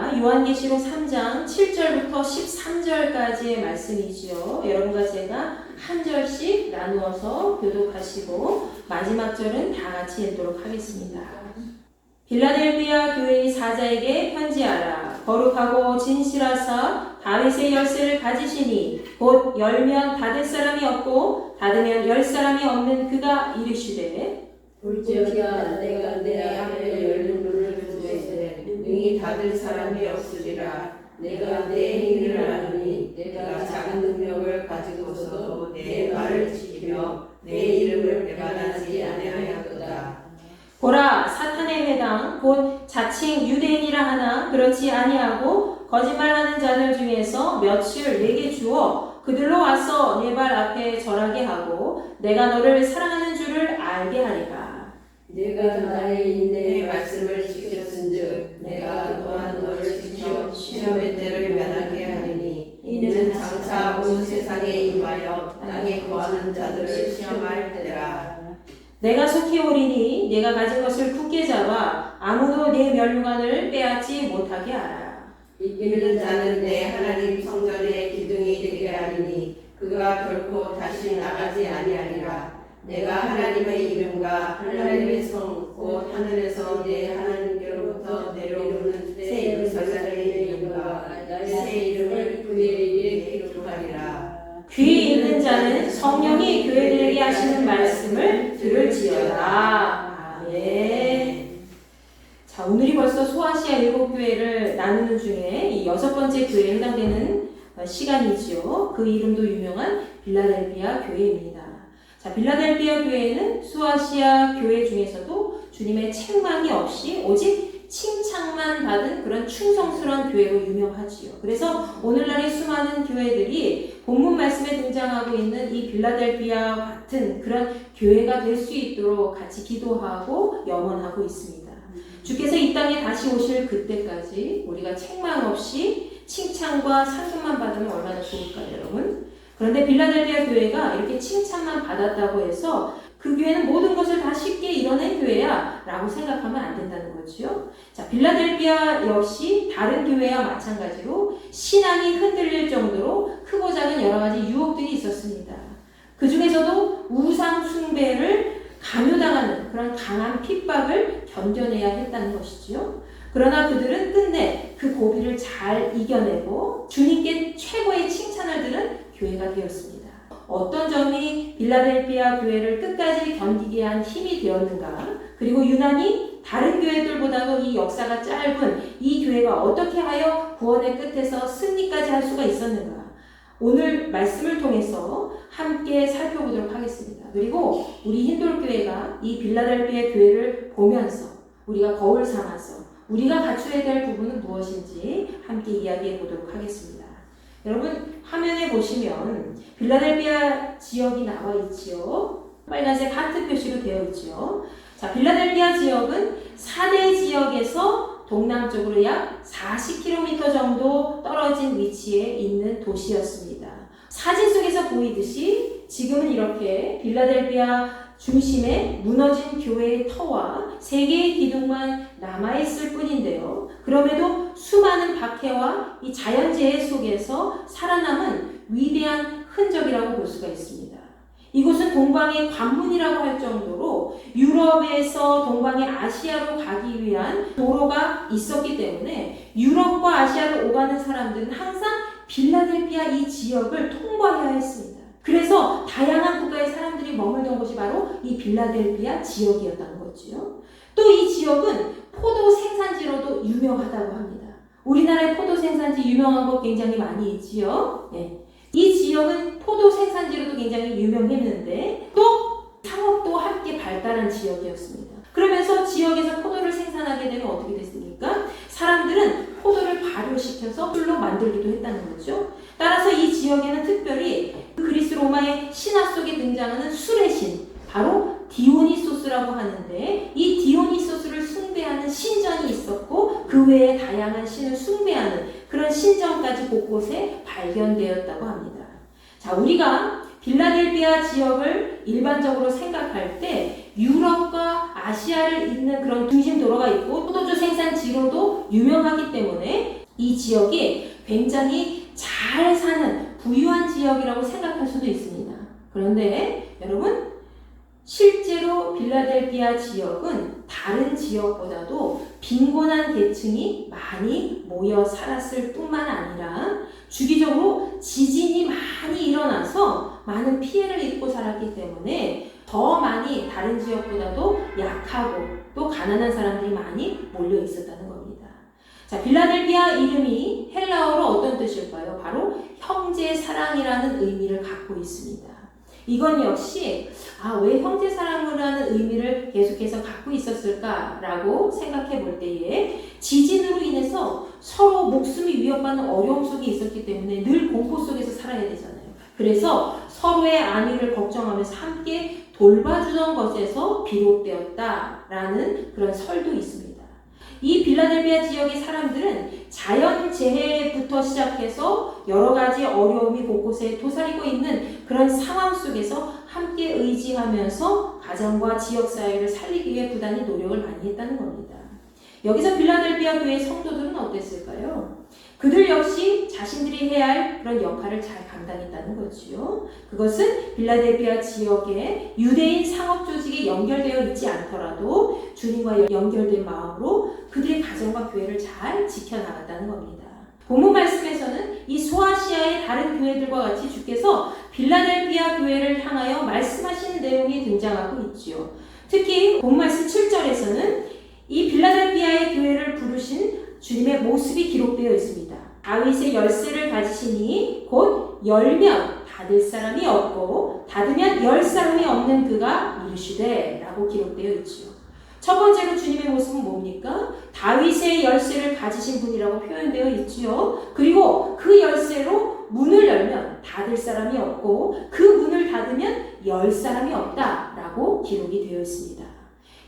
말씀입니다. 요한계시록 3장 7절부터 13절까지의 말씀이지요. 여러분과 제가 한 절씩 나누어서 교독하시고 마지막 절은 다 같이 읽도록 하겠습니다. 빌라델비아 교회의 사자에게 편지하라. 거룩하고 진실하사 다윗의 열쇠를 가지시니 곧 열면 닫을 사람이 없고 닫으면 열 사람이 없는 그가 이르시되 볼지어다 내가 내 앞에 열린 문을 두되 능히 닫을 사람이 없으리라. 내가 내 행위를 아노니 내가 작은 능력을 가지고서도 내 말을 지키며 내 이름을 배반하지 아니하였도다. 보라, 사탄의 회당 곧 자칭 유대인이라 하나 그렇지 아니하고 거짓말하는 자들 중에서 몇을 내게 주어 그들로 와서 내 발 앞에 절하게 하고 내가 너를 사랑하는 줄을 알게 하리라. 내가 나의 인내의 말씀을 지켰은즉 내가 또한 너를 지켜 시험의 때를 면하게 하리니 이는 장차 온 세상에 임하여 땅에 거하는 자들을 시험할 때라. 내가 속히 오리니 내가 가진 것을 굳게 잡아 아무도 내 멸류관을 빼앗지 못하게 하라. 이기는 자는 내 하나님 성전의 기둥이 되게 하리니 그가 결코 다시 나가지 아니하리라. 내가 하나님의 이름과 하나님의 성 곧 하늘에서 내 하나님께로부터 내려오는 새 용사자의 이름과 새 이름을 그에게 기록하리라. 귀 있는 자는 성령이 교회들에게 하시는 말씀을 들을지어다. 아멘. 자, 오늘이 벌써 소아시아 7교회를 나누는 중에 이 6번째 교회에 해당되는 시간이지요. 그 이름도 유명한 빌라델비아 교회입니다. 자, 빌라델비아 교회는 소아시아 교회 중에서도 주님의 책망이 없이 오직 칭찬만 받은 그런 충성스러운 교회로 유명하지요. 그래서 오늘날의 수많은 교회들이 본문 말씀에 등장하고 있는 이 빌라델비아와 같은 그런 교회가 될 수 있도록 같이 기도하고 염원하고 있습니다. 주께서 이 땅에 다시 오실 그때까지 우리가 책망 없이 칭찬과 상급만 받으면 얼마나 좋을까요, 여러분? 그런데 빌라델비아 교회가 이렇게 칭찬만 받았다고 해서 그 교회는 모든 것을 다 쉽게 이뤄낸 교회야 라고 생각하면 안 된다는 거죠. 자, 빌라델비아 역시 다른 교회와 마찬가지로 신앙이 흔들릴 정도로 크고 작은 여러 가지 유혹들이 있었습니다. 그 중에서도 우상 숭배를 강요당하는 그런 강한 핍박을 견뎌내야 했다는 것이지요. 그러나 그들은 끝내 그 고비를 잘 이겨내고 주님께 최고의 칭찬을 들은 교회가 되었습니다. 어떤 점이 빌라델비아 교회를 끝까지 견디게 한 힘이 되었는가? 그리고 유난히 다른 교회들보다도 이 역사가 짧은 이 교회가 어떻게 하여 구원의 끝에서 승리까지 할 수가 있었는가? 오늘 말씀을 통해서 함께 살펴보도록 하겠습니다. 그리고 우리 힌돌교회가 이 빌라델비아 교회를 보면서 우리가 거울 삼아서 우리가 갖춰야 될 부분은 무엇인지 함께 이야기해 보도록 하겠습니다. 여러분 화면에 보시면 빌라델비아 지역이 나와 있지요. 빨간색 하트 표시로 되어 있지요. 자, 빌라델비아 지역은 4대 지역에서 동남쪽으로 약 40km 정도 떨어진 위치에 있는 도시였습니다. 사진 속에서 보이듯이 지금은 이렇게 빌라델비아 중심에 무너진 교회의 터와 3개의 기둥만 남아있을 뿐인데요. 그럼에도 수많은 박해와 이 자연재해 속에서 살아남은 위대한 흔적이라고 볼 수가 있습니다. 이곳은 동방의 관문이라고 할 정도로 유럽에서 동방의 아시아로 가기 위한 도로가 있었기 때문에 유럽과 아시아로 오가는 사람들은 항상 빌라델비아 이 지역을 통과해야 했습니다. 그래서 다양한 국가의 사람들이 머물던 곳이 바로 이 빌라델비아 지역이었다는 거지요. 또 이 지역은 포도 생산지로도 유명하다고 합니다. 우리나라의 포도 생산지 유명한 곳 굉장히 많이 있지요. 네. 이 지역은 포도 생산지로도 굉장히 유명했는데 또 상업도 함께 발달한 지역이었습니다. 그러면서 지역에서 포도를 생산하게 되면 어떻게 됐습니까? 사람들은 포도를 발효시켜서 술로 만들기도 했다는 거죠. 따라서 이 지역에는 특별히 그리스 로마의 신화 속에 등장하는 술의 신, 바로 디오니소스라고 하는데 이 디오니소스를 숭배하는 신전이 있었고 그 외에 다양한 신을 숭배하는 그런 신전까지 곳곳에 발견되었다고 합니다. 자, 우리가 빌라델비아 지역을 일반적으로 생각할 때 유럽과 아시아를 잇는 그런 중심 도로가 있고 포도주 생산지로도 유명하기 때문에 이 지역이 굉장히 잘 사는 부유한 지역이라고 생각할 수도 있습니다. 그런데 여러분, 실제로 빌라델피아 지역은 다른 지역보다도 빈곤한 계층이 많이 모여 살았을 뿐만 아니라 주기적으로 지진이 많이 일어나서 많은 피해를 입고 살았기 때문에 더 많이 다른 지역보다도 약하고 또 가난한 사람들이 많이 몰려 있었다는 겁니다. 자, 빌라델피아 이름이 헬라어로 어떤 뜻일까요? 바로 형제 사랑이라는 의미를 갖고 있습니다. 이건 역시 왜 형제 사랑이라는 의미를 계속해서 갖고 있었을까라고 생각해 볼 때에 지진으로 인해서 서로 목숨이 위협받는 어려움 속에 있었기 때문에 늘 공포 속에서 살아야 되잖아요. 그래서 서로의 안위를 걱정하면서 함께 돌봐주던 것에서 비롯되었다라는 그런 설도 있습니다. 이 빌라델피아 지역의 사람들은 자연재해부터 시작해서 여러 가지 어려움이 곳곳에 도사리고 있는 그런 상황 속에서 함께 의지하면서 가정과 지역사회를 살리기 위해 부단히 노력을 많이 했다는 겁니다. 여기서 빌라델피아 교회 성도들은 어땠을까요? 그들 역시 자신들이 해야 할 그런 역할을 잘 감당했다는 거지요. 그것은 빌라델피아 지역의 유대인 상업 조직에 연결되어 있지 않더라도 주님과 연결된 마음으로 그들의 가정과 교회를 잘 지켜나갔다는 겁니다. 본문 말씀에서는 이 소아시아의 다른 교회들과 같이 주께서 빌라델피아 교회를 향하여 말씀하시는 내용이 등장하고 있지요. 특히 본문 말씀 7절에서는 이 빌라델피아의 교회를 부르신 주님의 모습이 기록되어 있습니다. 다윗의 열쇠를 가지시니 곧 열면 닫을 사람이 없고 닫으면 열 사람이 없는 그가 이르시되 라고 기록되어 있지요. 첫 번째로 주님의 모습은 뭡니까? 다윗의 열쇠를 가지신 분이라고 표현되어 있지요. 그리고 그 열쇠로 문을 열면 닫을 사람이 없고 그 문을 닫으면 열 사람이 없다라고 기록이 되어 있습니다.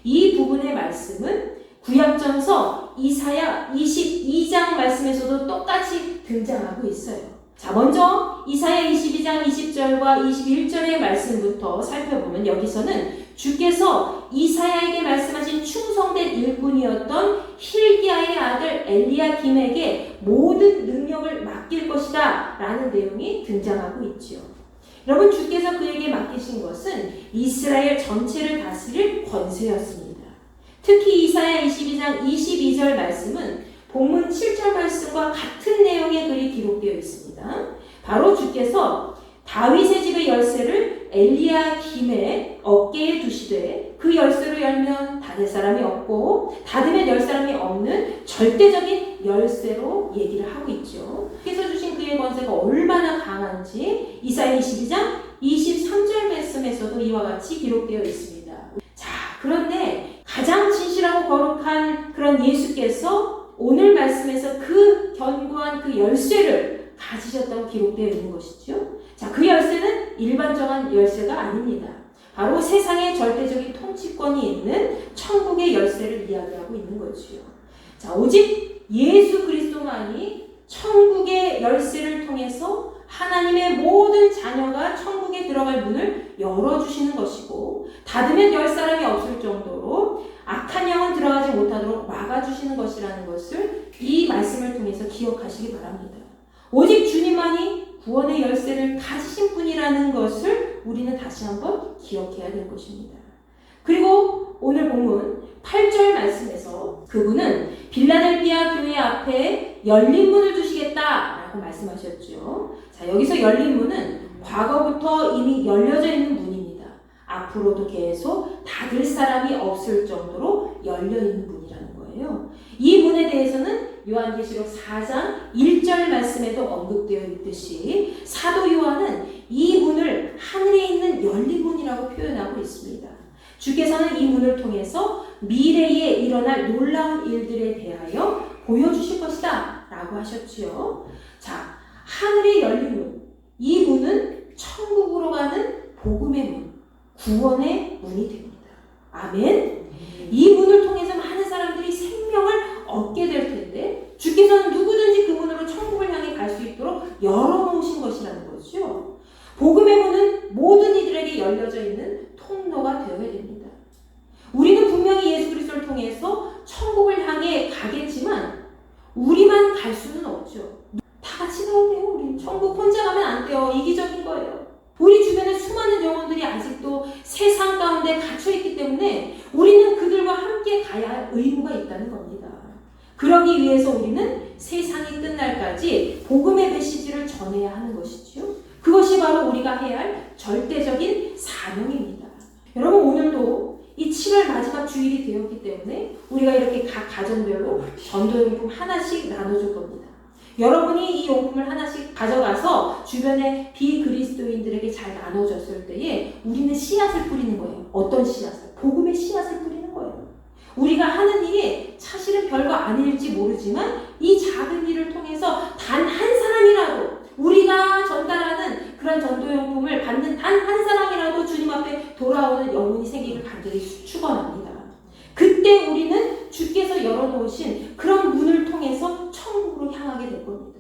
이 부분의 말씀은 구약전서 이사야 22장 말씀에서도 똑같이 등장하고 있어요. 자, 먼저 이사야 22장 20절과 21절의 말씀부터 살펴보면 여기서는 주께서 이사야에게 말씀하신 충성된 일꾼이었던 힐기야의 아들 엘리야김에게 모든 능력을 맡길 것이다 라는 내용이 등장하고 있지요. 여러분, 주께서 그에게 맡기신 것은 이스라엘 전체를 다스릴 권세였습니다. 특히 이사야 22장 22절 말씀은 본문 7절 말씀과 같은 내용의 글이 기록되어 있습니다. 바로 주께서 다윗의 집의 열쇠를 엘리야김의 어깨에 두시되 그 열쇠로 열면 닫을 사람이 없고 닫으면 열 사람이 없는 절대적인 열쇠로 얘기를 하고 있죠. 주께서 주신 그의 권세가 얼마나 강한지 이사야 22장 23절 말씀에서도 이와 같이 기록되어 있습니다. 자, 그런데 가장 진실하고 거룩한 그런 예수께서 오늘 말씀에서 그 견고한 그 열쇠를 가지셨다고 기록되어 있는 것이죠. 자, 그 열쇠는 일반적인 열쇠가 아닙니다. 바로 세상의 절대적인 통치권이 있는 천국의 열쇠를 이야기하고 있는 거지요. 자, 오직 예수 그리스도만이 천국의 열쇠를 통해서 하나님의 모든 자녀가 천국에 들어갈 문을 열어주시는 것이고 닫으면 열 사람이 없을 정도로 악한 영은 들어가지 못하도록 막아주시는 것이라는 것을 이 말씀을 통해서 기억하시기 바랍니다. 오직 주님만이 구원의 열쇠를 가지신 분이라는 것을 우리는 다시 한번 기억해야 될 것입니다. 그리고 오늘 본문 8절 말씀에서 그분은 빌라델피아 교회 앞에 열린 문을 두시겠다라고 말씀하셨죠. 자, 여기서 열린 문은 과거부터 이미 열려져 있는 문입니다. 앞으로도 계속 닫을 사람이 없을 정도로 열려있는 문이라는 거예요. 이 문에 대해서는 요한계시록 4장 1절 말씀에도 언급되어 있듯이 사도 요한은 이 문을 하늘에 있는 열린 문이라고 표현하고 있습니다. 주께서는 이 문을 통해서 미래에 일어날 놀라운 일들에 대하여 보여주실 것이다 라고 하셨지요. 자, 하늘에 열린 문, 이 문은 천국으로 가는 복음의 문, 구원의 문이 됩니다. 아멘. 이 문을 통해서 많은 사람들이 생명을 얻게 될 텐데 주께서는 누구든지 그 문으로 천국을 향해 갈 수 있도록 열어놓으신 것이라는 거죠. 복음의 문은 모든 이들에게 열려져 있는 통로가 되어야 됩니다. 갈 수는 없죠. 다 같이 가야 돼요. 우리 천국 혼자 가면 안 돼요. 이기적인 거예요. 우리 주변에 수많은 영혼들이 아직도 세상 가운데 갇혀있기 때문에 우리는 그들과 함께 가야 할 의무가 있다는 겁니다. 그러기 위해서 우리는 세상이 끝날까지 복음의 메시지를 전해야 하는 것이죠. 그것이 바로 우리가 해야 할 절대적인 사명입니다. 여러분, 오늘도 이 7월 마지막 주일이 되었기 때문에 우리가 이렇게 각 가정별로 전도용품 하나씩 나눠줄 겁니다. 여러분이 이 용품을 하나씩 가져가서 주변의 비그리스도인들에게 잘 나눠줬을 때에 우리는 씨앗을 뿌리는 거예요. 어떤 씨앗을? 복음의 씨앗을 뿌리는 거예요. 우리가 하는 일이 사실은 별거 아닐지 모르지만 이 작은 일을 통해서 단 한 사람이라도 우리가 전달하는 그런 전도용품을 받는 단 한 사람이라도 주님 앞에 돌아오는 영혼이 생기길 간절히 축원합니다. 그때 우리는 주께서 열어놓으신 그런 문을 통해서 천국으로 향하게 될 겁니다.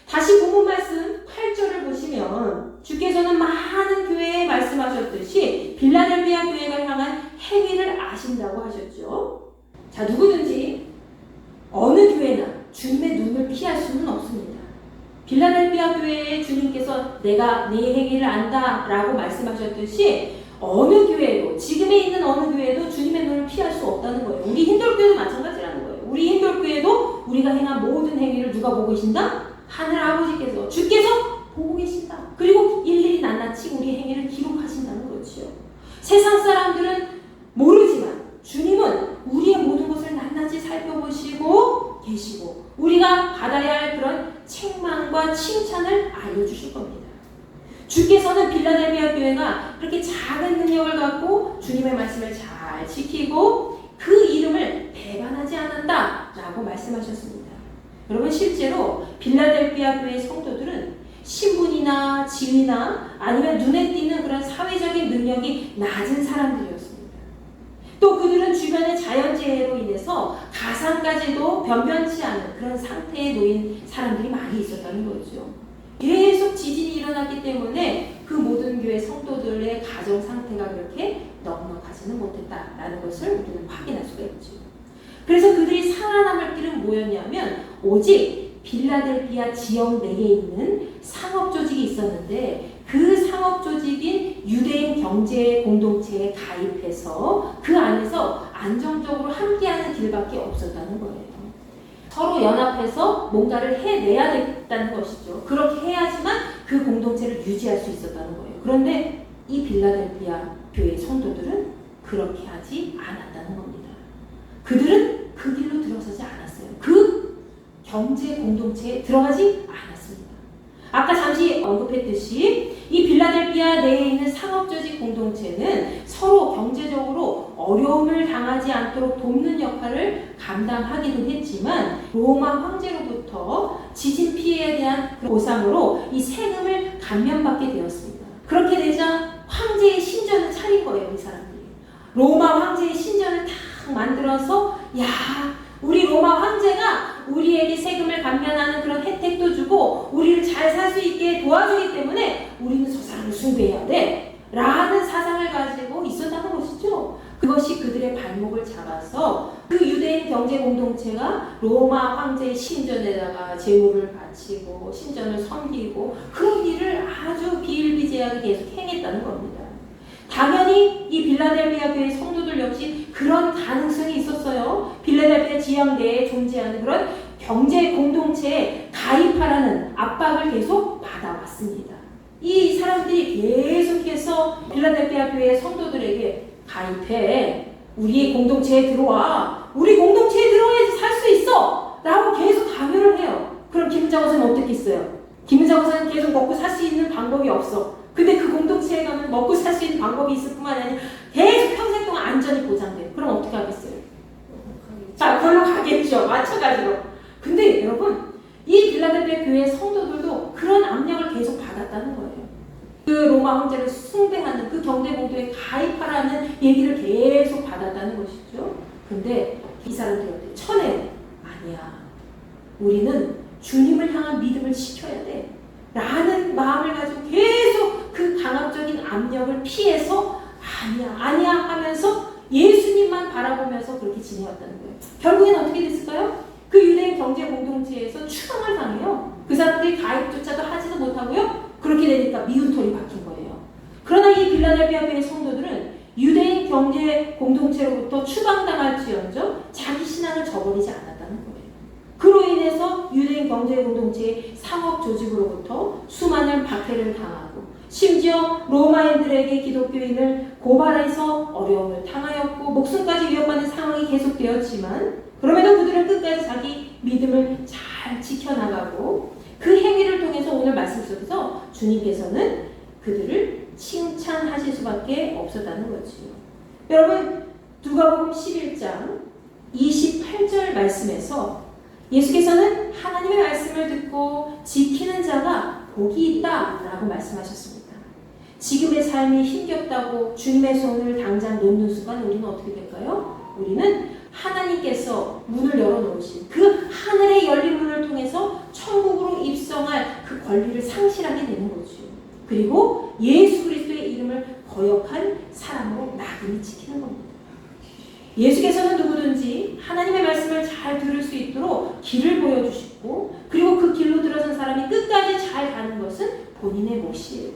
다시 본문 말씀 8절을 보시면 주께서는 많은 교회에 말씀하셨듯이 빌라델비아 교회가 향한 행위를 아신다고 하셨죠. 자, 누구든지 어느 교회나 주님의 눈을 피할 수는 없습니다. 빌라델비아 교회에 주님께서 내가 네 행위를 안다 라고 말씀하셨듯이 어느 교회도, 지금에 있는 어느 교회도 주님의 눈을 피할 수 없다는 거예요. 우리 힌돌교회도 마찬가지라는 거예요. 우리 힌돌교회도 우리가 행한 모든 행위를 누가 보고 계신다? 하늘 아버지께서, 주께서 보고 계신다. 그리고 일일이 낱낱이 우리 행위를 기록하신다는 거죠. 세상 사람들은 모르지만 주님은 우리의 모든 것을 낱낱이 살펴보시고 계시고 우리가 받아야 할 그런 책망과 칭찬을 알려주실 겁니다. 주께서는 빌라델비아 교회가 그렇게 작은 능력을 갖고 주님의 말씀을 잘 지키고 그 이름을 배반하지 않는다 라고 말씀하셨습니다. 여러분, 실제로 빌라델비아 교회 성도들은 신분이나 지위나 아니면 눈에 띄는 그런 사회적인 능력이 낮은 사람들이었습니다. 또 그들은 주변의 자연재해로 인해서 가상까지도 변변치 않은 그런 상태에 놓인 사람들이 많이 있었다는 거죠. 계속 지진이 일어났기 때문에 그 모든 교회 성도들의 가정 상태가 그렇게 넉넉하지는 못했다라는 것을 우리는 확인할 수가 있죠. 그래서 그들이 살아남을 길은 뭐였냐면 오직 빌라델비아 지역 내에 있는 상업조직이 있었는데 그 상업조직인 유대인 경제 공동체에 가입해서 그 안에서 안정적으로 함께하는 길밖에 없었다는 거예요. 서로 연합해서 뭔가를 해내야 됐다는 것이죠. 그렇게 해야지만 그 공동체를 유지할 수 있었다는 거예요. 그런데 이 빌라델비아 교회 성도들은 그렇게 하지 않았다는 겁니다. 그들은 그 길로 들어서지 않았어요. 그 경제 공동체에 들어가지 않았습니다. 아까 잠시 언급했듯이 이 빌라델비아 내에 있는 상업조직 공동체는 서로 경제적으로 어려움을 당하지 않도록 돕는 역할을 감당하기도 했지만 로마 황제로부터 지진 피해에 대한 보상으로 이 세금을 감면받게 되었습니다. 그렇게 되자 황제의 신전을 차린 거예요, 이 사람들이. 로마 황제의 신전을 딱 만들어서 우리 로마 황제가 우리에게 세금을 감면하는 그런 혜택도 주고 우리를 잘 살 수 있게 도와주기 때문에 우리는 저 사람을 숭배해야 돼 라는 사상을 가지고 있었다는 것이죠. 그것이 그들의 발목을 잡아서 그 유대인 경제 공동체가 로마 황제의 신전에다가 제물을 바치고 신전을 섬기고 그런 일을 아주 비일비재하게 계속 행했다는 겁니다. 당연히 이 빌라델비아 교회 성도들 역시 그런 가능성이 있었어요. 빌라델비아 지역 내에 존재하는 그런 경제 공동체에 가입하라는 압박을 계속 받아왔습니다. 이 사람들이 계속해서 빌라델비아 교회 성도들에게 가입해, 우리 공동체에 들어와, 우리 공동체에 들어와야지 살 수 있어 라고 계속 강요를 해요. 그럼 김은자 어떻게 했어요? 김은자 계속 먹고 살 수 있는 방법이 없어. 근데 그 공동체에 가면 먹고 살 수 있는 방법이 있을 뿐만 아니라 계속 평생 동안 안전이 보장돼. 그럼 어떻게 하겠어요? 자, 그걸로 가겠죠. 마찬가지로. 근데 여러분, 이 빌라델비아 교회 성도들도 그런 압력을 계속 받았다는 거예요. 그 로마 황제를 숭배하는 그 경제 공동체에 가입하라는 얘기를 계속 받았다는 것이죠. 근데 이 사람들이 어때? 천에 아니야. 우리는 주님을 향한 믿음을 지켜야 돼. 라는 마음을 가지고 계속 그 강압적인 압력을 피해서 아니야 하면서 예수님만 바라보면서 그렇게 지내왔다는 거예요. 결국엔 어떻게 됐을까요? 그 유대인 경제 공동체에서 추방을 당해요. 그 사람들이 가입조차도 하지도 못하고요. 그렇게 되니까 미운 털이 박힌 거예요. 그러나 이 빌라델비아 교회 성도들은 유대인 경제 공동체로부터 추방당할지언정 자기 신앙을 저버리지 않았다는 거예요. 그로 인해서 유대인 경제 공동체의 상업 조직으로부터 수많은 박해를 당하고 심지어 로마인들에게 기독교인을 고발해서 어려움을 당하였고 목숨까지 위협받는 상황이 계속되었지만 그럼에도 그들은 끝까지 자기 믿음을 잘 지켜나가고 그 행위를 통해서 오늘 말씀 속에서 주님께서는 그들을 칭찬하실 수밖에 없었다는 거지요. 여러분 누가복음 11장 28절 말씀에서 예수께서는 하나님의 말씀을 듣고 지키는 자가 복이 있다라고 말씀하셨습니다. 지금의 삶이 힘겹다고 주님의 손을 당장 놓는 순간 우리는 어떻게 될까요? 우리는 하나님께서 문을 열어놓으신 그 하늘의 열린 문을 통해서 천국으로 입성할 그 권리를 상실하게 되는 거죠. 그리고 예수 그리스도의 이름을 거역한 사람으로 나그네 지키는 겁니다. 예수께서는 누구든지 하나님의 말씀을 잘 들을 수 있도록 길을 보여주시고 그리고 그 길로 들어선 사람이 끝까지 잘 가는 것은 본인의 몫이에요.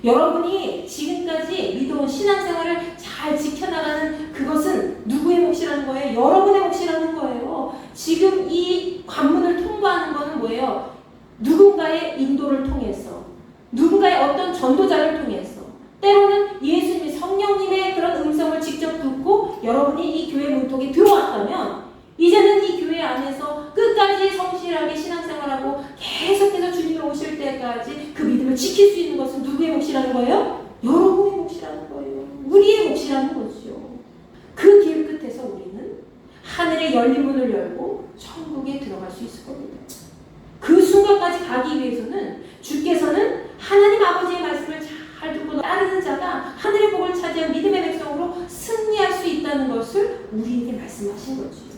여러분이 지금까지 믿어온 신앙생활을 잘 지켜나가는 그것은 누구의 몫이라는 거예요? 여러분의 몫이라는 거예요. 지금 이 관문을 통과하는 것은 뭐예요? 누군가의 인도를 통해서 누군가의 어떤 전도자를 통해서 때로는 예수님의 성령님의 그런 음성을 직접 듣고 여러분이 이 교회 문턱에 들어왔다면 이제는 이 교회 안에서 끝까지 성실하게 신앙생활하고 계속해서 주님이 오실 때까지 그 믿음을 지킬 수 있는 것은 누구의 몫이라는 거예요? 여러분의 몫이라는 거예요. 우리의 몫이라는 거죠. 그 길 끝에서 우리는 하늘의 열린 문을 열고 천국에 들어갈 수 있을 겁니다. 그 순간까지 가기 위해서는 주께서는 하나님 아버지의 말씀을 잘 듣고 따르는 자가 하늘의 복을 차지한 믿음의 백성으로 승리할 수 있다는 것을 우리에게 말씀하신 거죠.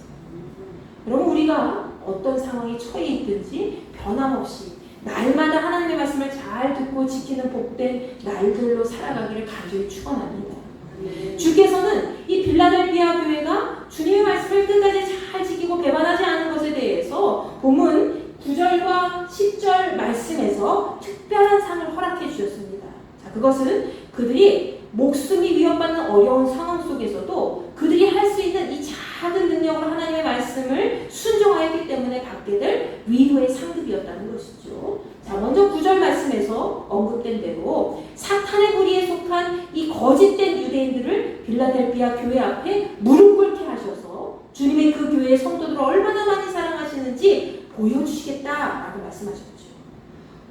여러분 우리가 어떤 상황에 처해 있든지 변함없이 날마다 하나님의 말씀을 잘 듣고 지키는 복된 날들로 살아가기를 간절히 축원합니다. 주께서는 이 빌라델비아 교회가 주님의 말씀을 끝까지 잘 지키고 배반하지 않은 것에 대해서 본문 9절과 10절 말씀에서 특별한 상을 허락해 주셨습니다. 자, 그것은 그들이 목숨이 위협받는 어려운 상황 속에서도 그들이 할 수 있는 이 작은 능력으로 하나님의 말씀을 순종하였기 때문에 받게 될 위로의 상급이었다는 것이죠. 자, 먼저 9절 말씀에서 언급된 대로 사탄의 무리에 속한 이 거짓된 유대인들을 빌라델비아 교회 앞에 무릎 꿇게 하셔서 주님의 그 교회의 성도들을 얼마나 많이 사랑하시는지 보여주시겠다라고 말씀하셨죠.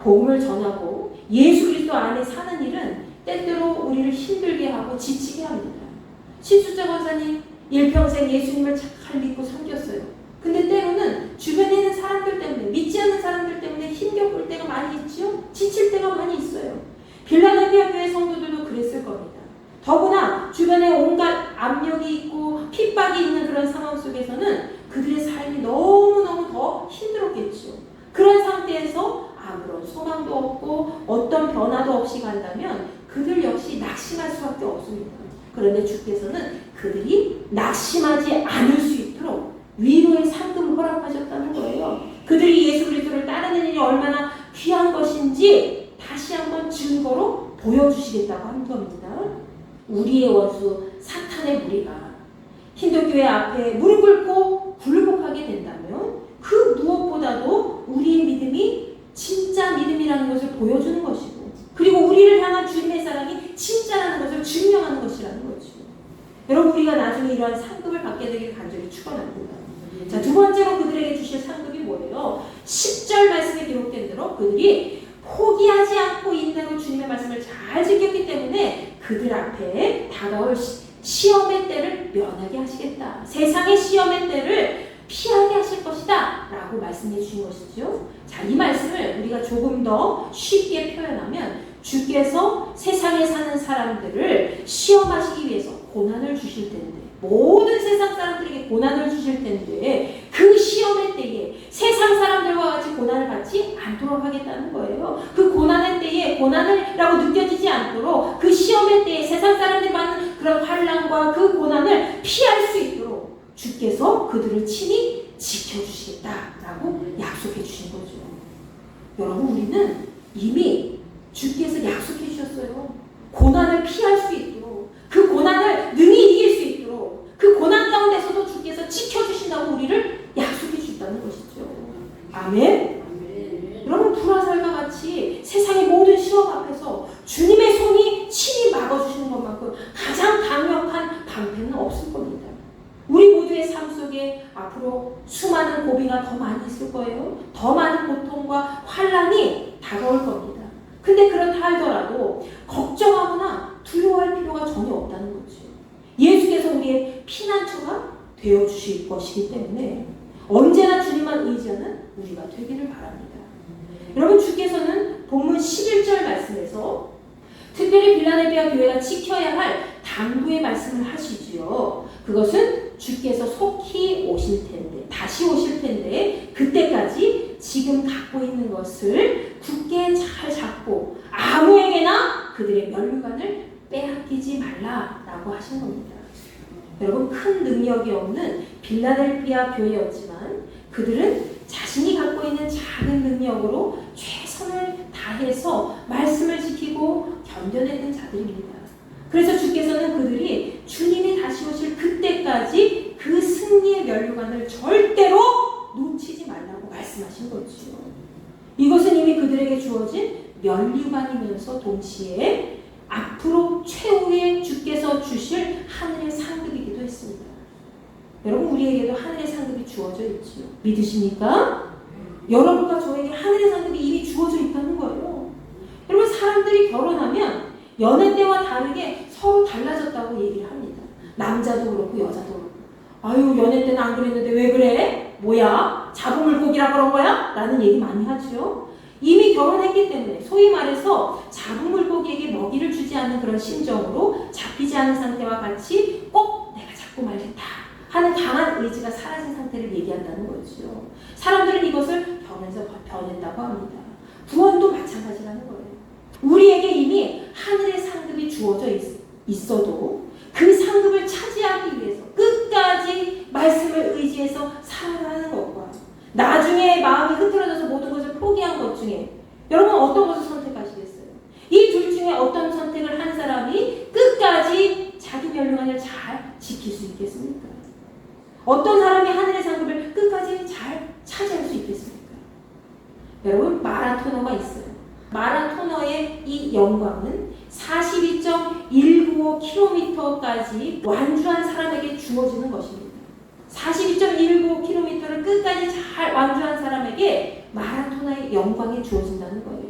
복음을 전하고 예수 그리스도 안에 사는 일은 때때로 우리를 힘들게 하고 지치게 합니다. 신수자 권사님 일평생 예수님을 잘 믿고 섬겼어요. 근데 때로는 주변에 있는 사람들 때문에 믿지 않는 사람들 때문에 힘겨울 때가 많이 있죠. 지칠 때가 많이 있어요. 빌라델비아 교회 성도들도 그랬을 겁니다. 더구나 주변에 온갖 압력이 있고 핍박이 있는 그런 상황 속에서는 그들의 삶이 너무너무 더 힘들었겠죠. 그런 상태에서 아무런 소망도 없고 어떤 변화도 없이 간다면 그들 역시 낙심할 수밖에 없습니다. 그런데 주께서는 그들이 낙심하지 않을 수 있도록 위로의 상급을 허락하셨다는 거예요. 그들이 예수 그리스도를 따르는 일이 얼마나 귀한 것인지 다시 한번 증거로 보여주시겠다고 한 겁니다. 우리의 원수 사탄의 무리가 힌두교회 앞에 무릎 꿇고 굴복하게 된다면 그 무엇보다도 우리의 믿음이 진짜 믿음이라는 것을 보여주는 것이고 그리고 우리를 향한 주님의 사랑이 진짜라는 것을 증명하는 것이라는 거죠. 여러분 우리가 나중에 이러한 상급을 받게 되기를 간절히 축원합니다. 자, 두 번째로 그들에게 주실 상급이 뭐예요? 10절 말씀에 기록된 대로 그들이 포기하지 않고 인내로 주님의 말씀을 잘 지켰기 때문에 그들 앞에 다가올 시험의 때를 면하게 하시겠다. 세상의 시험의 때를 피하게 하실 것이다 라고 말씀해 주신 것이죠. 자, 이 말씀을 우리가 조금 더 쉽게 표현하면 주께서 세상에 사는 사람들을 시험하시기 위해서 고난을 주실 텐데 모든 세상 사람들에게 고난을 주실 텐데 그 시험의 때에 세상 사람들과 같이 고난을 받지 않도록 하겠다는 거예요. 그 고난의 때에 고난이라고 느껴지지 않도록 그 시험의 때에 세상 사람들이 받는 그런 환난과 그 고난을 피할 수 있도록 주께서 그들을 친히 지켜주시겠다라고 약속해 주신 거죠. 여러분, 우리는 이미 주께서 약속해 주셨어요. 고난을 피할 수 있도록, 그 고난을 능히 이길 수 있도록, 그 고난 가운데서도 주께서 지켜주신다고 우리를 약속해 주셨다는 것이죠. 아멘? 여러분, 불화살과 같이 세상의 모든 시험 앞에서 주님의 손이 친히 막아주시는 것만큼 가장 강력한 방패는 없을 겁니다. 우리 모두의 삶 속에 앞으로 수많은 고비가 더 많이 있을 거예요. 더 많은 고통과 환난이 다가올 겁니다. 근데 그렇다 하더라도 걱정하거나 두려워할 필요가 전혀 없다는 거죠. 예수께서 우리의 피난처가 되어주실 것이기 때문에 언제나 주님만 의지하는 우리가 되기를 바랍니다. 여러분, 주께서는 본문 11절 말씀에서 특별히 빌라델비아 교회가 지켜야 할 당부의 말씀을 하시지요. 그것은 주께서 속히 오실 텐데, 다시 오실 텐데, 그때까지 지금 갖고 있는 것을 굳게 잘 잡고 아무에게나 그들의 면류관을 빼앗기지 말라라고 하신 겁니다. 여러분, 큰 능력이 없는 빌라델비아 교회였지만 그들은 자신이 갖고 있는 작은 능력으로 최선을 다해서 말씀을 지키고 견뎌내는 자들입니다. 그래서 주께서는 그들이 주님이 다시 오실 그때까지 그 승리의 면류관을 절대로 놓치지 말라고 말씀하신 거죠. 이것은 이미 그들에게 주어진 면류관이면서 동시에 앞으로 최후의 주께서 주실 하늘의 상급이기도 했습니다. 여러분, 우리에게도 하늘의 상급이 주어져 있지요. 믿으십니까? 여러분과 저에게 하늘의 상급이 이미 주어져 있다는 거예요. 여러분, 사람들이 결혼하면 연애 때와 다르게 서로 달라졌다고 얘기를 합니다. 남자도 그렇고 여자도 그렇고. 아유, 연애 때는 안 그랬는데 왜 그래? 뭐야? 잡음물고기라 그런 거야? 라는 얘기 많이 하죠. 이미 결혼했기 때문에 소위 말해서 잡음물고기에게 먹이를 주지 않는 그런 심정으로 잡히지 않은 상태와 같이 꼭 내가 잡고 말겠다 하는 강한 의지가 사라진 상태를 얘기한다는 거죠. 사람들은 이것을 병에서 변했다고 합니다. 구원도 마찬가지라는 거예요. 우리에게 이미 하늘의 상급이 주어져 있어도 그 상급을 차지하기 위해서 끝까지 말씀을 의지해서 살아가는 것과 나중에 마음이 흐트러져서 모든 것을 포기한 것 중에 여러분 어떤 것을 선택하시겠어요? 이 둘 중에 어떤 선택을 한 사람이 끝까지 자기 면류관을 잘 지킬 수 있겠습니까? 어떤 사람이 하늘의 상급을 끝까지 잘 차지할 수 있겠습니까? 여러분, 마라토너가 있어요. 마라토너의 이 영광은 42.195km까지 완주한 사람에게 주어지는 것입니다. 42.195km를 끝까지 잘 완주한 사람에게 마라토너의 영광이 주어진다는 거예요.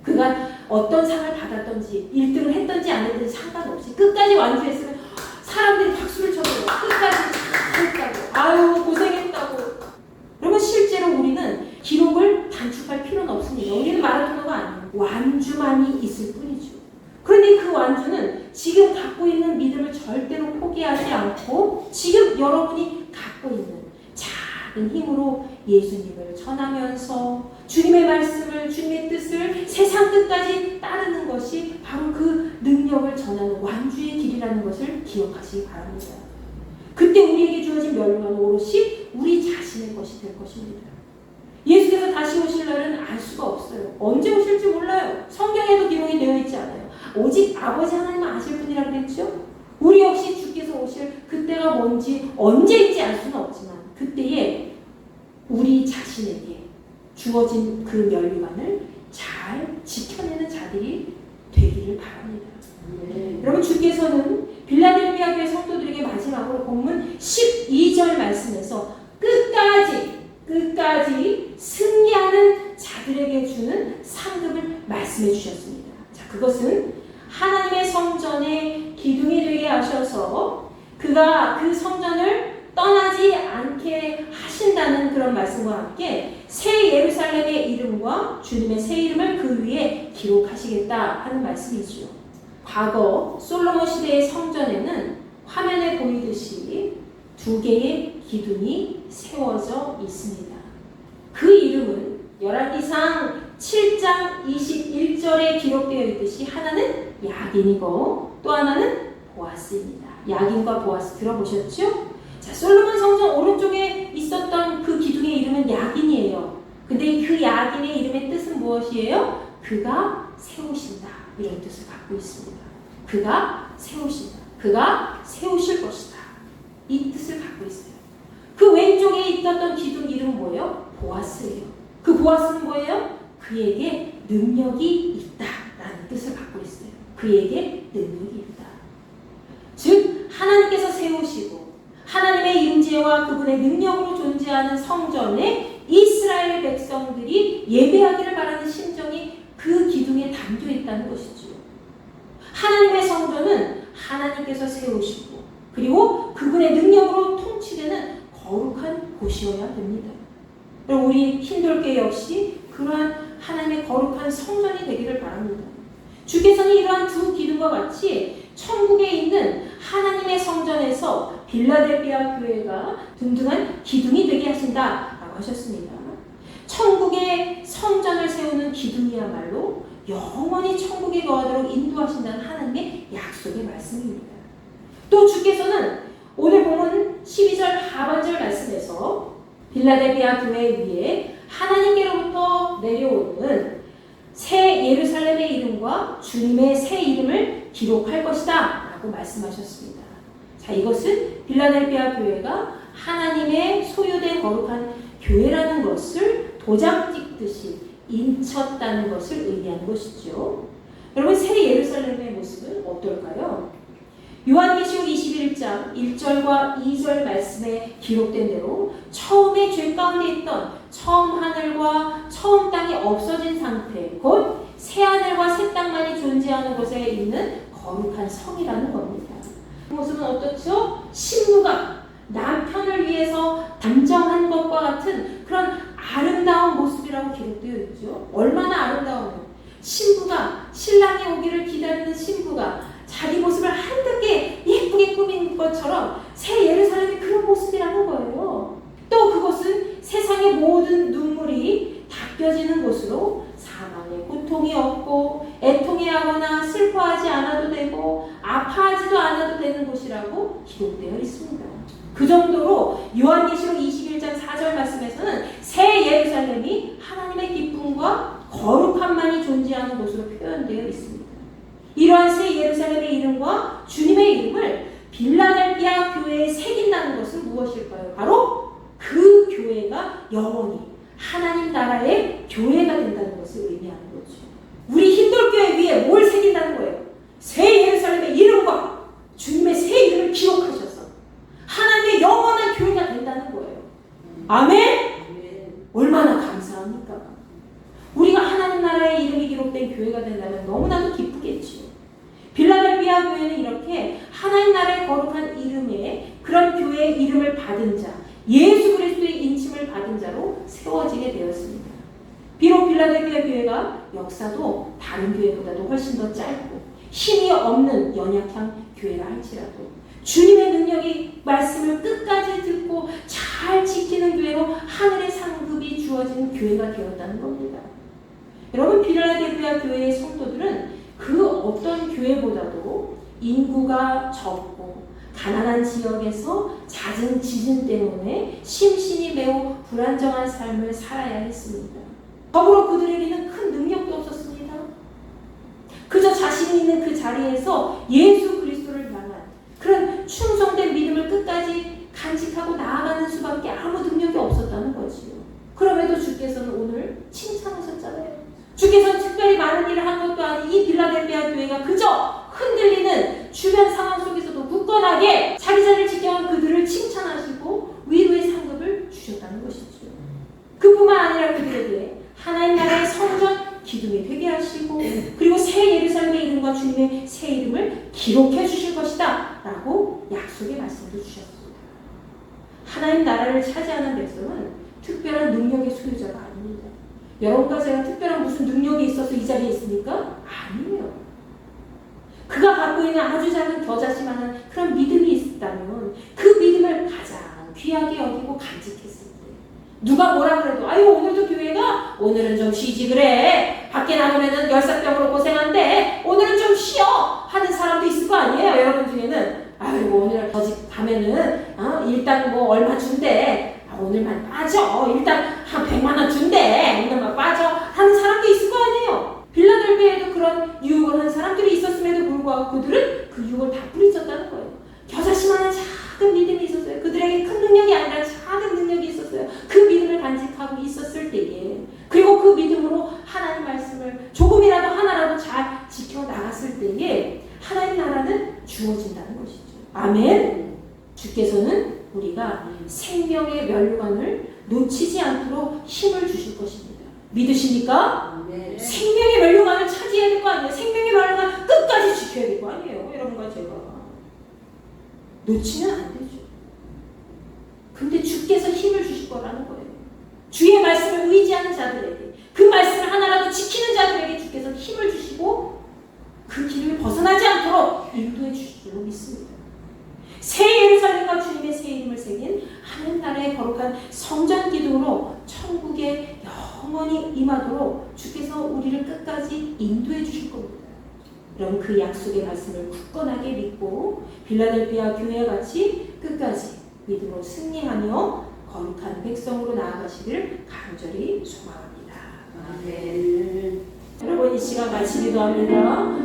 그가 어떤 상을 받았던지 1등을 했던지 안 했던지 상관없이 끝까지 완주했으면 사람들이 박수를 쳐줘요. 끝까지 잘했다고. 아유, 고생했다고. 여러분, 실제로 우리는 기록을 단축할 필요는 없습니다. 우리는 마라토너가 아니에요. 완주만이 있을 뿐이죠. 그런데 그 완주는 지금 갖고 있는 믿음을 절대로 포기하지 않고 지금 여러분이 갖고 있는 작은 힘으로 예수님을 전하면서 주님의 말씀을, 주님의 뜻을 세상 끝까지 따르는 것이 바로 그 능력을 전하는 완주의 길이라는 것을 기억하시기 바랍니다. 그때 우리에게 주어진 면류관은 오롯이 우리 자신의 것이 될 것입니다. 예수께서 다시 오실 날은 알 수가 없어요. 언제 오실지 몰라요. 성경에도 기록이 되어 있지 않아요. 오직 아버지 하나님은 아실 분이라고 그랬죠. 우리 역시 주께서 오실 그때가 뭔지 언제인지 알 수는 없지만 그때에 우리 자신에게 주어진 그 면류관을 잘 지켜내는 자들이 되기를 바랍니다. 여러분, 주께서는 빌라델비아 교회 성도들에게 마지막으로 본문 12절 말씀에서 끝까지 승리하는 자들에게 주는 상급을 말씀해 주셨습니다. 자, 그것은 하나님의 성전에 기둥이 되게 하셔서 그가 그 성전을 떠나지 않게 하신다는 그런 말씀과 함께 새 예루살렘의 이름과 주님의 새 이름을 그 위에 기록하시겠다 하는 말씀이죠. 과거 솔로몬 시대의 성전에는 화면에 보이듯이 2개의 기둥이 세워져 있습니다. 그 이름은 열왕기상 7장 21절에 기록되어 있듯이 하나는 야긴이고 또 하나는 보아스입니다. 야긴과 보아스 들어보셨죠? 자, 솔로몬 성전 오른쪽에 있었던 그 기둥의 이름은 야긴이에요. 근데 그 야긴의 이름의 뜻은 무엇이에요? 그가 세우신다. 이런 뜻을 갖고 있습니다. 그가 세우신다. 그가 세우실 것이다. 이 뜻을 갖고 있어요. 그 왼쪽에 있었던 기둥 이름은 뭐예요? 보아스예요. 그 보아스는 뭐예요? 그에게 능력이 있다라는 뜻을 갖고 있어요. 그에게 능력이 있다. 즉 하나님께서 세우시고 하나님의 임재와 그분의 능력으로 존재하는 성전에 이스라엘 백성들이 예배하기를 바라는 심정이 그 기둥에 담겨 있다는 것이죠. 하나님의 성전은 하나님께서 세우시고 그리고 그분의 능력으로 통치되는 거룩한 곳이어야 됩니다. 그리고 우리 힌돌교 역시 그러한 하나님의 거룩한 성전이 되기를 바랍니다. 주께서는 이러한 두 기둥과 같이 천국에 있는 하나님의 성전에서 빌라델비아 교회가 든든한 기둥이 되게 하신다라고 하셨습니다. 천국의 성전을 세우는 기둥이야말로 영원히 천국에 거하도록 인도하신다는 하나님의 약속의 말씀입니다. 또 주께서는 오늘 본문 12절 하반절 말씀에서 빌라델비아 교회 위에 하나님께로부터 내려오는 새 예루살렘의 이름과 주님의 새 이름을 기록할 것이다 라고 말씀하셨습니다. 자, 이것은 빌라델비아 교회가 하나님의 소유된 거룩한 교회라는 것을 도장 찍듯이 인쳤다는 것을 의미하는 것이죠. 여러분, 새 예루살렘의 모습은 어떨까요? 요한계시록 21장 1절과 2절 말씀에 기록된 대로 처음에 죄 가운데 있던 처음 하늘과 처음 땅이 없어진 상태, 곧 새 하늘과 새 땅만이 존재하는 곳에 있는 거룩한 성이라는 겁니다. 그 모습은 어떻죠? 신부가 남편을 위해서 단정한 것과 같은 그런 아름다운 모습이라고 기록되어 있죠. 얼마나 아름다우면 신부가, 신랑이 오기를 기다리는 신부가 자기 모습을 한답게 예쁘게 꾸민 것처럼 새 예루살렘이 그런 모습이라는 거예요. 또 그곳은 세상의 모든 눈물이 닦여지는 곳으로 사망의 고통이 없고 애통해하거나 슬퍼하지 않아도 되고 아파하지도 않아도 되는 곳이라고 기록되어 있습니다. 그 정도로 요한계시록 21장 4절 말씀에서는 새 예루살렘이 하나님의 기쁨과 거룩함만이 존재하는 곳으로 표현되어 있습니다. 이러한 새 예루살렘의 이름과 주님의 이름을 빌라델비아 교회에 새긴다는 것은 무엇일까요? 바로 그 교회가 영원히 하나님 나라의 교회가 된다는 것을 의미하는 거죠. 우리 힌돌교회 위에 뭘 새긴다는 거예요? 새 예루살렘의 이름과 주님의 새 이름을 기록하셔서 하나님의 영원한 교회가 된다는 거예요. 아멘? 얼마나 감사합니까? 우리가 하나님 나라의 이름이 기록된 교회가 된다면 너무나도 기쁘겠지요. 빌라델비아 교회는 이렇게 하나님 나라의 거룩한 이름에 그런 교회의 이름을 받은 자, 예수 그리스도의 인침을 받은 자로 세워지게 되었습니다. 비록 빌라델비아 교회가 역사도 다른 교회보다도 훨씬 더 짧고 힘이 없는 연약한 교회라 할지라도 주님의 능력이 말씀을 끝까지 듣고 잘 지키는 교회로 하늘의 상급이 주어지는 교회가 되었다는 겁니다. 여러분, 빌라델비아 교회의 성도들은 그 어떤 교회보다도 인구가 적고 가난한 지역에서 잦은 지진 때문에 심신이 매우 불안정한 삶을 살아야 했습니다. 더불어 그들에게는 큰 능력도 없었습니다. 그저 자신 있는 그 자리에서 예수 그리스도를 향한 그런 충성된 믿음을 끝까지 간직하고 나아가는 수밖에 아무 능력이 없었다는 거지요. 그럼에도 주께서는 오늘 칭찬하셨잖아요. 주께서는 특별히 많은 일을 한 것도 아닌 이 빌라델비아 교회가 그저 흔들리는 주변 상황 속에서도 굳건하게 자기 자리를 지켜온 그들을 칭찬하시고 위로의 상급을 주셨다는 것이죠. 그뿐만 아니라 그들에게 하나님 나라의 성전 기둥이 되게 하시고 그리고 새 예루살렘의 이름과 주님의 새 이름을 기록해 주실 것이다 라고 약속의 말씀도 주셨습니다. 하나님 나라를 차지하는 백성은 특별한 능력의 소유자가 아닙니다. 여러분과 제가 특별한 무슨 능력이 있어서 이 자리에 있습니까? 아니에요. 그가 갖고 있는 아주 작은 겨자씨만한 그런 믿음이 있다면 그 믿음을 가장 귀하게 여기고 간직했을 때 누가 뭐라 그래도 아유 오늘도 교회가 오늘은 좀 쉬지 그래 밖에 나가면은 열사병으로 고생한대 오늘은 좀 쉬어 하는 사람도 있을 거 아니에요. 여러분 중에는 아이고 오늘 저집 가면은 일단 뭐 얼마 준대. 오늘만 빠져. 일단 한 100만 원 준대. 오늘만 빠져. 하는 사람도 있을 거 아니에요. 빌라델비아에도 그런 유혹을 한 사람들이 있었음에도 불구하고 그들은 그 유혹을 다 뿌리쳤다는 거예요. 겨자씨만한 작은 믿음이 있었어요. 그들에게 큰 능력이 아니라 작은 능력이 있었어요. 그 믿음을 간직하고 있었을 때에, 그리고 그 믿음으로 하나님 말씀을 조금이라도 하나라도 잘 지켜나갔을 때에 하나님 나라는 주어진다는 것이죠. 아멘. 주께서는 우리가 생명의 면류관을 놓치지 않도록 힘을 주실 것입니다. 믿으십니까? 네. 생명의 면류관을 차지해야 될 거 아니에요. 생명의 면류관 끝까지 지켜야 될 거 아니에요. 여러분과 제가 놓치면 안 되죠. 근데 주께서 힘을 주실 거라는 거예요. 주의 말씀을 의지하는 자들에게, 그 말씀을 하나라도 지키는 자들에게 주께서 힘을 주시고 그 길을 벗어나지 않도록 인도해 주실 줄로 믿습니다. 새 예루살렘과 주님의 새 이름을 새긴 하늘 나라의 거룩한 성전 기둥으로 천국에 영원히 임하도록 주께서 우리를 끝까지 인도해 주실 겁니다. 그럼 그 약속의 말씀을 굳건하게 믿고 빌라델비아 교회와 같이 끝까지 믿음으로 승리하며 거룩한 백성으로 나아가시길 간절히 소망합니다. 아멘. 여러분 이 시간 같이 기도합니다.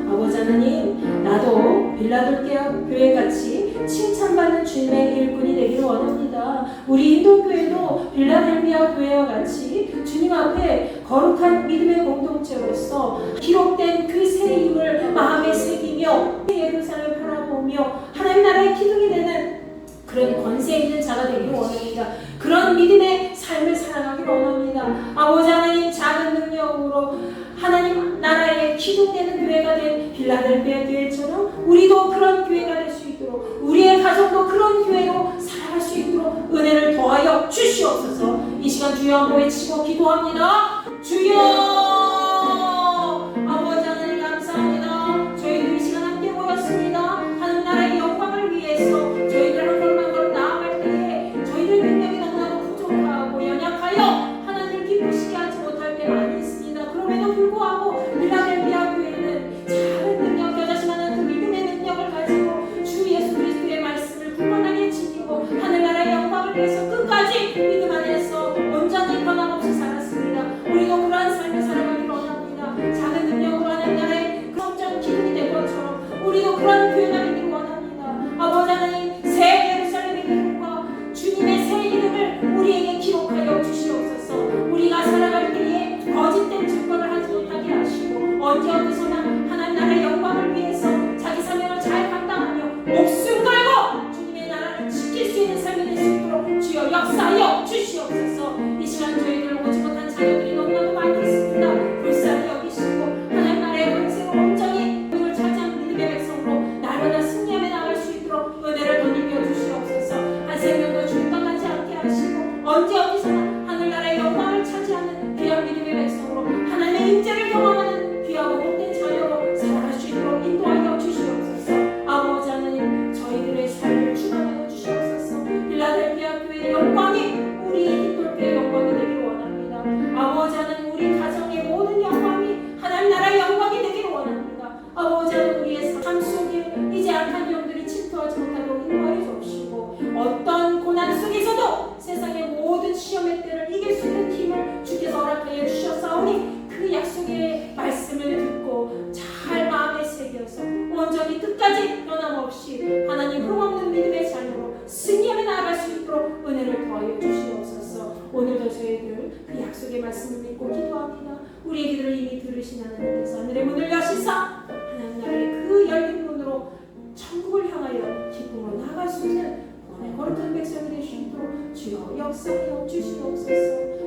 아버지 하나님, 나도 빌라델비아 교회같이 칭찬받는 주님의 일꾼이 되기를 원합니다. 우리 인도교회도 빌라델비아 교회와 같이 주님 앞에 거룩한 믿음의 공동체로서 기록된 그 새 힘을 마음에 새기며 예루살렘을 바라보며 하나님 나라의 기둥이 되는 그런 권세 있는 자가 되기를 원합니다. 그런 믿음의 삶을 살아가기를 원합니다. 아버지 하나님, 작은 능력으로 하나님 나라의 기둥되는 교회가 된 빌라델비아 교회처럼 우리도 그런 교회가 될 수 있도록, 우리의 가정도 그런 교회로 살아갈 수 있도록 은혜를 더하여 주시옵소서. 이 시간 주여 한번 외치고 기도합니다. 주여, 아버지 하나님 감사합니다. 저희들 이 시간 함께 모였습니다. 하나님 나라의 영광을 위해서 저희들 한 걸음 한 걸음 나아갈 때에 저희들 능력이 너무나도 부족하고 연약하여 하나님을 기쁘시게 하지 못할 때 많이 있습니다. 그럼에도 불구하고 빌라델비아 교회는 작은 능력, 겨자씨만한 그 믿음의 능력을 가지고 주 예수 그리스도의 말씀을 굳건하게 지키고 하늘나라의 영광을 위해서 끝까지 믿음 안에서 온전히 변함없이 살았습니다. 우리도 그러한 삶을 살아가기를 원합니다. 작은 능력으로 하늘나라의 그 성전 기둥이 된 것처럼 우리도 그러한 교회가 되기를 원합니다. 아버지 하나님, 새 예루살렘의 기름과 주님의 새 이름을 우리에게 기록하여 주시옵소서. 우리가 살아갈 때에 거짓된 증거를 하지 못하게 하시고 언제 어디서나 하나님 나라의 영광을 위해서 자기 사명을 잘 감당하며 목숨 걸고 주님의 나라를 지킬 수 있는 삶이 될 수 있도록 주여 역사하여 주시옵소서. 이 시간 저희들 오지 못한 자녀들이 너무나도 많이 있습니다. 불쌍히 여기시고 하나님 나라의 권세로 온전히 그걸 차지한 믿음의 백성으로 날마다 승리하며 나갈 수 있도록 은혜를 더입혀 주시옵소서. 한 생명도 주님 떠나지 않게 하시고 언제 어디서나 하늘나라의 영광을 차지하는 귀한 믿음의 백성으로 하나님의 임재를 경험하는 귀하고 복된 자녀로 살아갈 수 있도록 인도하여 주시옵소서. 아버지 하나님, 저희들의 삶을 충만하여 주시옵소서. 빌라델비아 교회의 영광이 우리 인도교회의 영광이 되기를 원합니다. 아버지 하나님, 우리 가정의 모든 영광이 하나님 나라의 영광이 되기를 원합니다. 아버지 하나님, 우리의 삶 속에 이제 악한 영들이 침투하지 못하도록 인도하여 주옵시고 어떤 고난 속에서도 세상의 모든 시험의 때를 이길 수 있는 힘을 주께서 허락하여 주셨사오니 그 약속의 말씀을 듣고 잘 마음에 새겨서 온전히 끝까지 변함없이 하나님 흠없는 믿음의 자녀로 승리하며 나아갈 수 있도록 은혜를 더하여 주시옵소서. 오늘도 저희들 그 약속의 말씀을 믿고 기도합니다. 우리의 기도를 이미 들으신 하나님께서 하늘의 문을 여시사 하나님 나라의 그 열린 문으로 천국을 향하여 기쁨으로 나아갈 수 있는 거룩한 백성이 될 수 있도록 주여 역사하여 주시옵소서.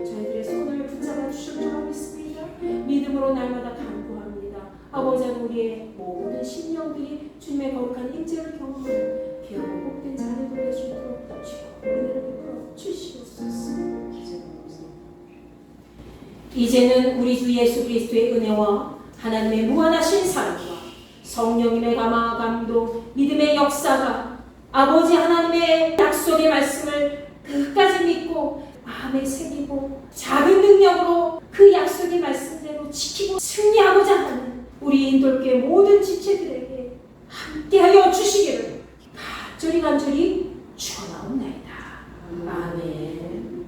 저희들의 손을 붙잡아 주실 줄 믿습니다. 믿음으로 날마다 간구합니다. 아버지 하나님, 우리의 모든 심령들이 주님의 거룩한 임재를 경험하는 귀하고 복된 자녀들 될 수 있도록 주여 은혜를 베풀어 주시옵소서. 이제는 우리 주 예수 그리스도의 은혜와 하나님의 무한하신 사랑과 성령님의 감화 감동 믿음의 역사가 아버지 하나님의 약속의 말씀을 끝까지 믿고 마음에 새기고 작은 능력으로 그 약속의 말씀대로 지키고 승리하고자 하는 우리 인돌교회 모든 지체들에게 함께하여 주시기를 간절히 간절히 죽어나옵나이다. 아멘.